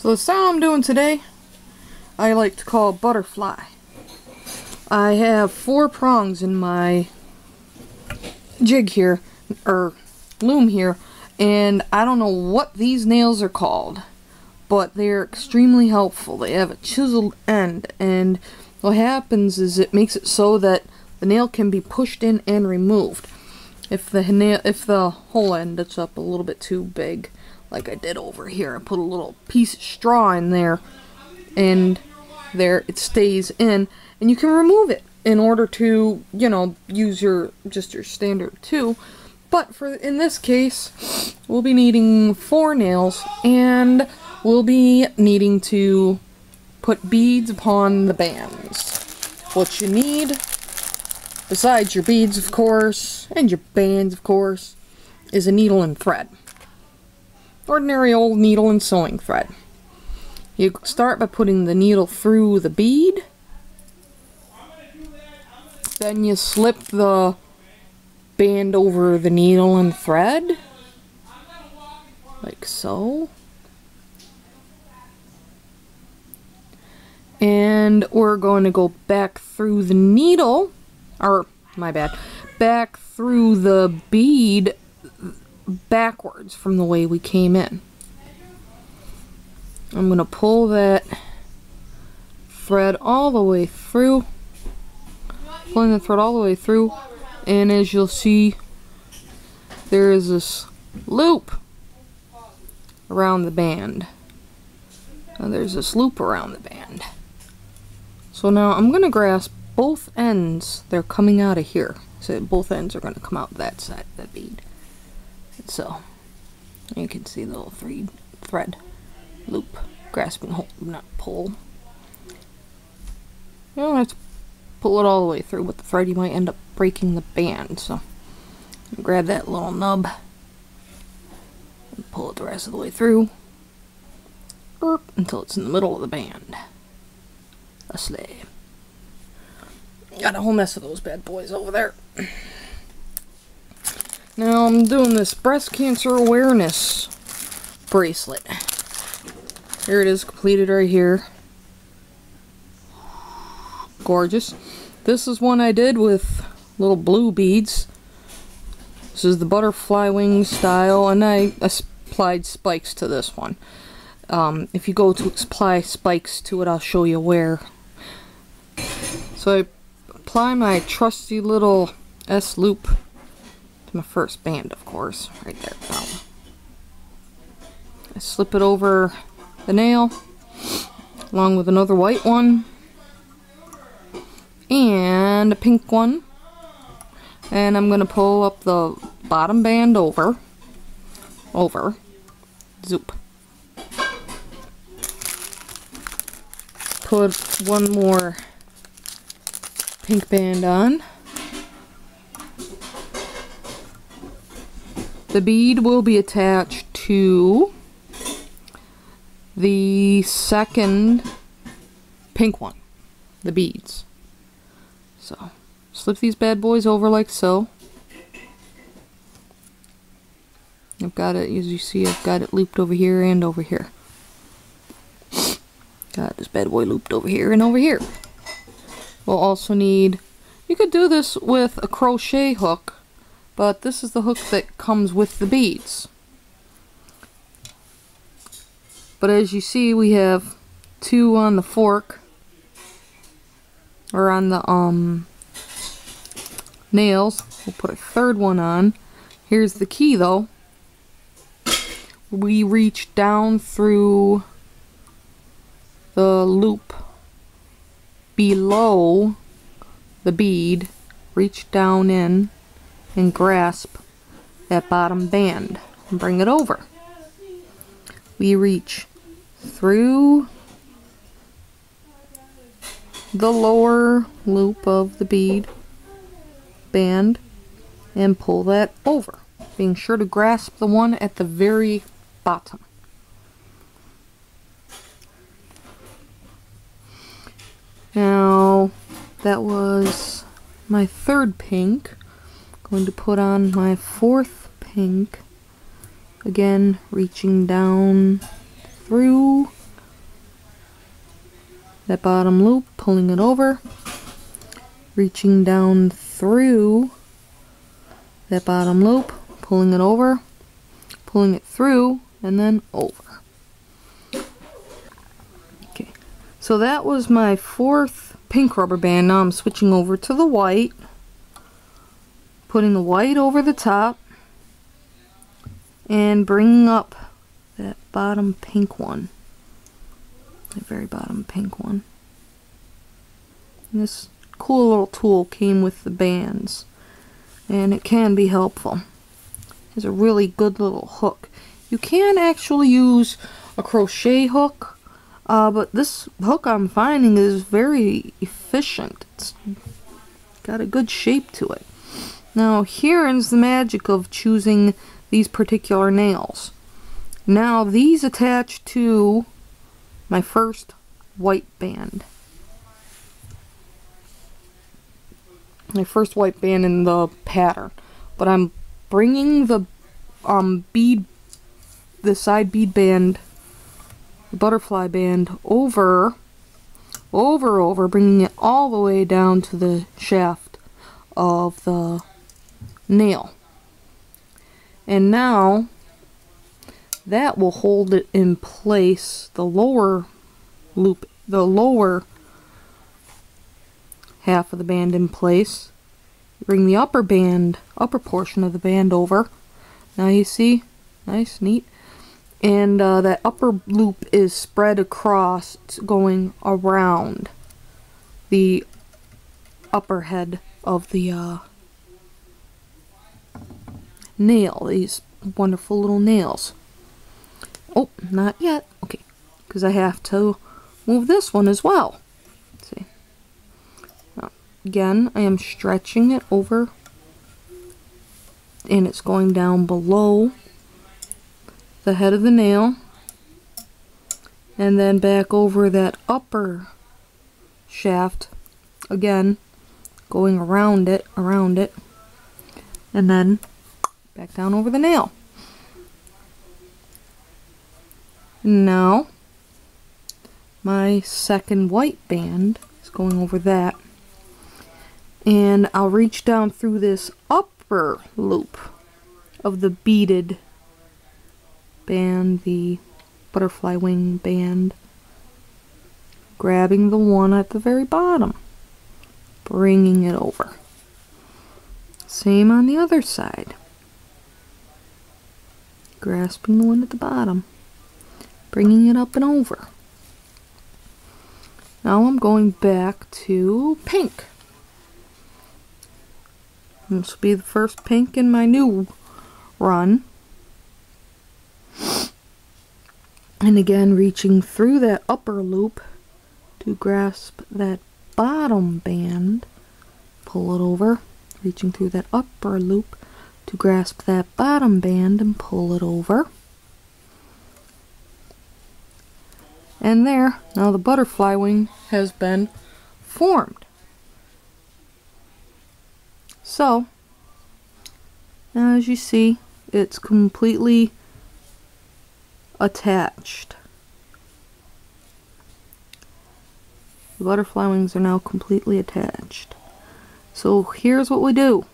So the style I'm doing today, I like to call butterfly. I have 4 prongs in my jig here, or loom here, and I don't know what these nails are called, but they're extremely helpful. They have a chiseled end, and what happens is it makes it so that the nail can be pushed in and removed. If the whole end is up a little bit too big, like I did over here, I put a little piece of straw in there, and there it stays in, and you can remove it in order to, you know, use your standard 2. But in this case, we'll be needing 4 nails, and we'll be needing to put beads upon the bands. What you need, besides your beads, of course, and your bands, of course, is a needle and thread. Ordinary old needle and sewing thread. You start by putting the needle through the bead. Then you slip the band over the needle and thread, like so. And we're going to go back through the needle, or my bad, back through the bead backwards from the way we came in. I'm going to pull that thread all the way through, pulling the thread all the way through, and as you'll see, there is this loop around the band. Now there's this loop around the band. So now I'm going to grasp both ends. They're coming out of here. So both ends are going to come out that side of the bead. So you can see the little thread loop, grasping hold, not pull. You don't have to pull it all the way through with the thread. You might end up breaking the band. So grab that little nub and pull it the rest of the way through until it's in the middle of the band. A sleigh. Got a whole mess of those bad boys over there. Now I'm doing this breast cancer awareness bracelet. Here it is, completed right here. Gorgeous. This is one I did with little blue beads. This is the ButterflyWings style, and I applied spikes to this one. If you go to apply spikes to it, I'll show you where. So I apply my trusty little S-loop to my first band, of course, right there. I slip it over the nail, along with another white one, and a pink one, and I'm going to pull up the bottom band over, zoop. Put one more pink band on. The bead will be attached to the second pink one, the beads. So, slip these bad boys over like so. I've got it, as you see, I've got it looped over here and over here. Got this bad boy looped over here and over here. We'll also need, you could do this with a crochet hook, but this is the hook that comes with the beads. But as you see, we have 2 on the fork, or on the nails. We'll put a 3rd one on. Here's the key though. We reach down through the loop below the bead, reach down in and grasp that bottom band and bring it over. We reach through the lower loop of the bead band and pull that over, being sure to grasp the one at the very bottom. Now that was my 3rd pink. Going to put on my 4th pink, again reaching down through that bottom loop, pulling it over, reaching down through that bottom loop, pulling it over, pulling it through, and then over. Okay, so that was my 4th pink rubber band. Now I'm switching over to the white, putting the white over the top, and bringing up that bottom pink one. The very bottom pink one. And this cool little tool came with the bands, and it can be helpful. It's a really good little hook. You can actually use a crochet hook, but this hook I'm finding is very efficient. It's got a good shape to it. Now here's the magic of choosing these particular nails. Now these attach to my first white band. My first white band in the pattern. But I'm bringing the side bead band, the butterfly band, over, bringing it all the way down to the shaft of the nail. And now that will hold it in place, the lower loop, the lower half of the band in place. Bring the upper portion of the band over. Now you see, nice, neat. And that upper loop is spread across, it's going around the upper head of the nail, these wonderful little nails. Oh, not yet. Okay, because I have to move this one as well. Let's see. Now, again, I am stretching it over, and it's going down below the head of the nail, and then back over that upper shaft, again, going around it, and then back down over the nail. Now, my second white band is going over that, and I'll reach down through this upper loop of the beaded band, the butterfly wing band, grabbing the one at the very bottom, bringing it over. Same on the other side, grasping the one at the bottom, bringing it up and over. Now I'm going back to pink. This will be the first pink in my new run. And again, reaching through that upper loop to grasp that bottom band, pull it over, reaching through that upper loop to grasp that bottom band and pull it over. And there, now the butterfly wing has been formed. So, now as you see, it's completely attached. The butterfly wings are now completely attached. So here's what we do.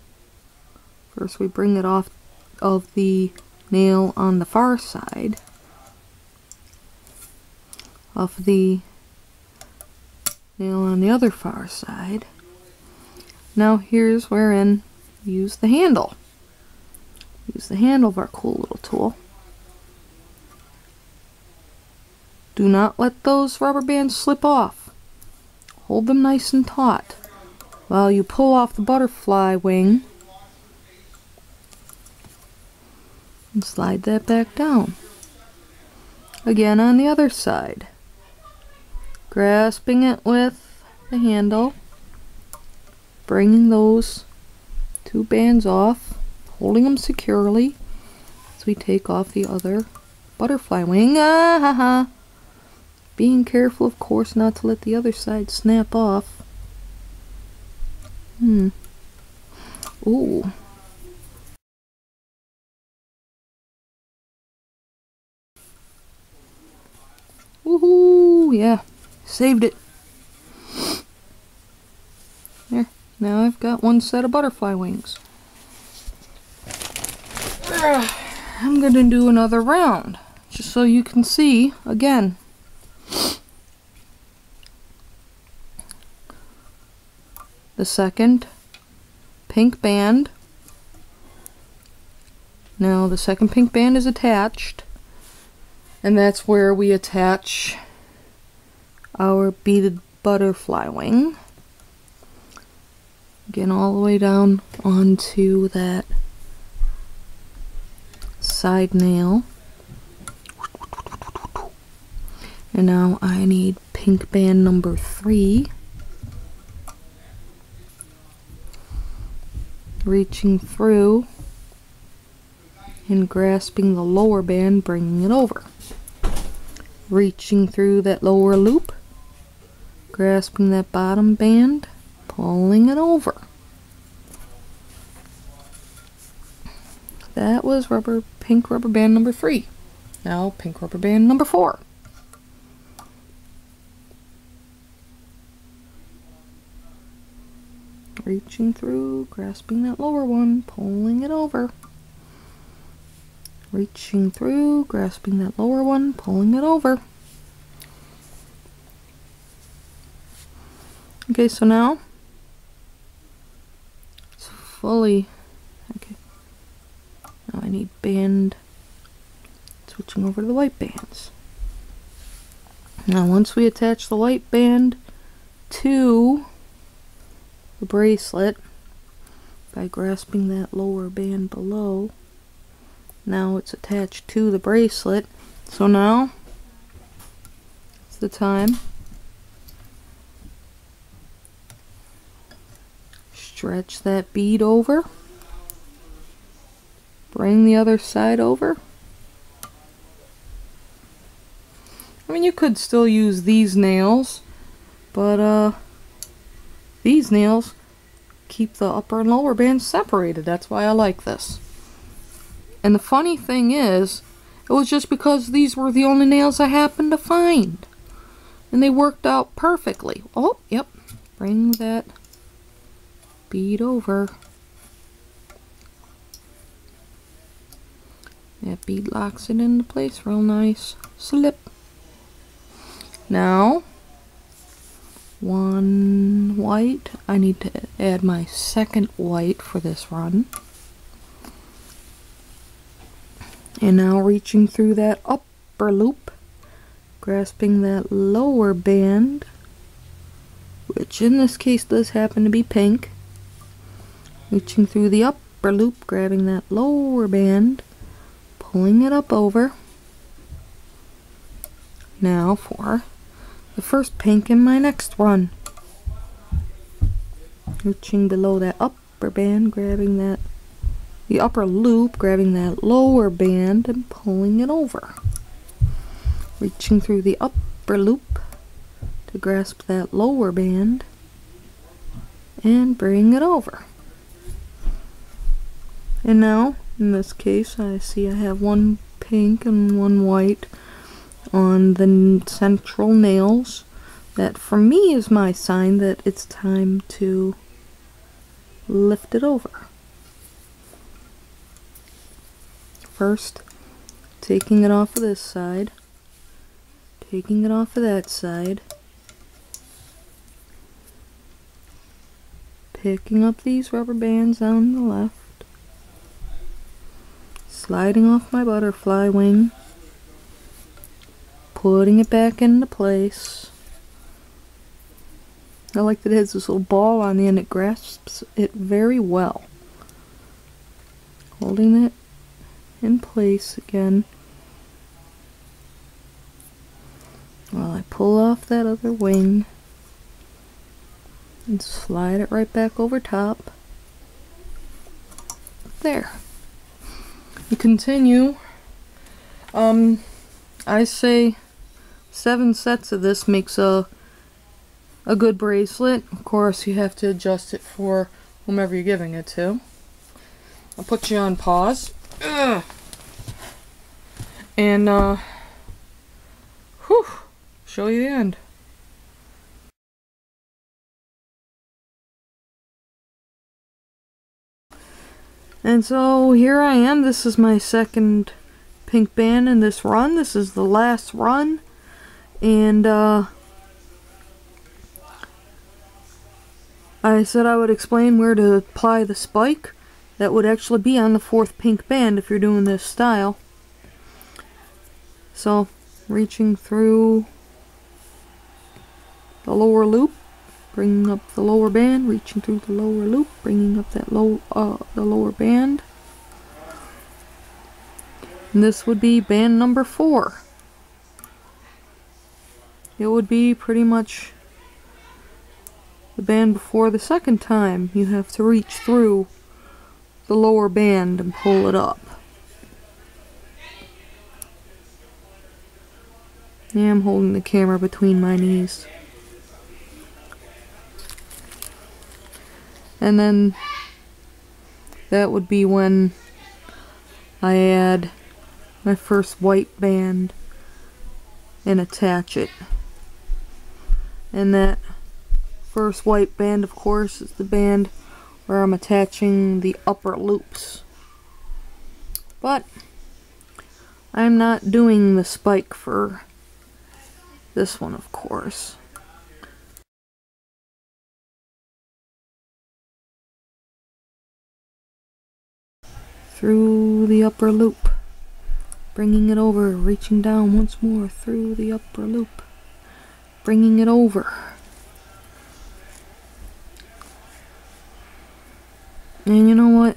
First we bring it off of the nail on the far side, off the nail on the other far side. Now here's wherein we use the handle. Use the handle of our cool little tool. Do not let those rubber bands slip off. Hold them nice and taut while you pull off the butterfly wing and slide that back down. Again on the other side. Grasping it with the handle, bringing those two bands off, holding them securely as we take off the other butterfly wing. Being careful, of course, not to let the other side snap off. Ooh. Woohoo! Yeah, saved it. Now I've got one set of butterfly wings. I'm going to do another round, just so you can see again. The second pink band. Now the second pink band is attached, and that's where we attach our beaded butterfly wing. Again, all the way down onto that side nail. And now I need pink band number 3. Reaching through and grasping the lower band, bringing it over. Reaching through that lower loop, grasping that bottom band, pulling it over. That was pink rubber band number 3. Now pink rubber band number 4. Reaching through, grasping that lower one, pulling it over. Reaching through, grasping that lower one, pulling it over. Okay, so now it's fully, okay. Now I need band, switching over to the white bands. Now once we attach the white band to the bracelet by grasping that lower band below, now it's attached to the bracelet. So now it's the time. Stretch that bead over. Bring the other side over. I mean, you could still use these nails, but these nails keep the upper and lower bands separated. That's why I like this. And the funny thing is, it was just because these were the only nails I happened to find. And they worked out perfectly. Oh, yep. Bring that bead over. That bead locks it into place real nice. Slip. Now, one white. I need to add my second white for this run. And now reaching through that upper loop, grasping that lower band, which in this case does happen to be pink. Reaching through the upper loop, grabbing that lower band, pulling it up over. Now for the first pink in my next run. Reaching below that upper band, grabbing that the upper loop, grabbing that lower band and pulling it over. Reaching through the upper loop to grasp that lower band and bring it over. And now, in this case, I see I have one pink and one white on the central nails. That for me is my sign that it's time to lift it over. First, taking it off of this side, taking it off of that side, picking up these rubber bands on the left, sliding off my butterfly wing, putting it back into place. I like that it has this little ball on the end, it grasps it very well. Holding it in place again while I pull off that other wing and slide it right back over top. There. You continue. I say 7 sets of this makes a good bracelet. Of course, you have to adjust it for whomever you're giving it to. I'll put you on pause. Ugh. And show you the end. And so here I am. This is my second pink band in this run. This is the last run. And I said I would explain where to apply the spike. That would actually be on the fourth pink band if you're doing this style. So, reaching through the lower loop, bringing up the lower band, reaching through the lower loop, bringing up that the lower band. And this would be band number 4. It would be pretty much the band before the second time. You have to reach through the lower band and pull it up. Yeah, I'm holding the camera between my knees. And then that would be when I add my first white band and attach it. And that first white band, of course, is the band where I'm attaching the upper loops. But I'm not doing the spike for this one, of course. Through the upper loop, bringing it over, reaching down once more through the upper loop, bringing it over. And you know what?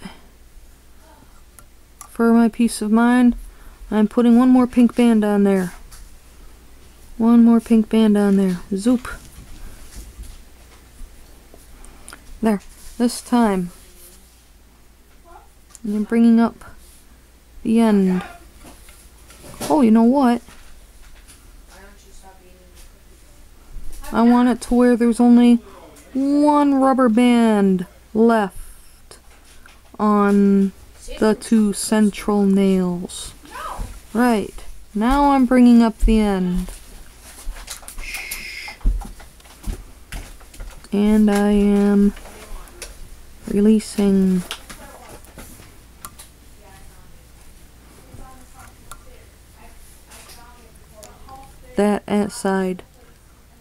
For my peace of mind, I'm putting one more pink band on there. One more pink band on there. Zoop. There. This time, I'm bringing up the end. Oh, you know what? I want it to where there's only one rubber band left on the 2 central nails. Right. Now I'm bringing up the end. And I am releasing that side,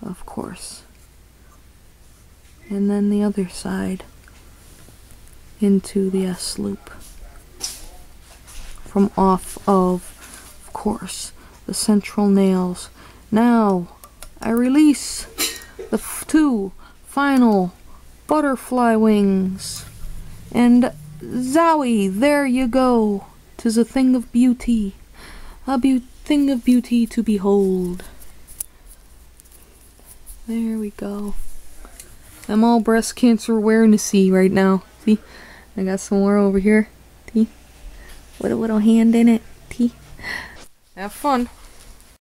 of course. And then the other side into the S loop. From off of course, the central nails. Now, I release the 2 final butterfly wings. And zowie, there you go. 'Tis a thing of beauty. A thing of beauty to behold. There we go. I'm all breast cancer awareness-y right now. See? I got some more over here. See? With a little hand in it. See? Have fun.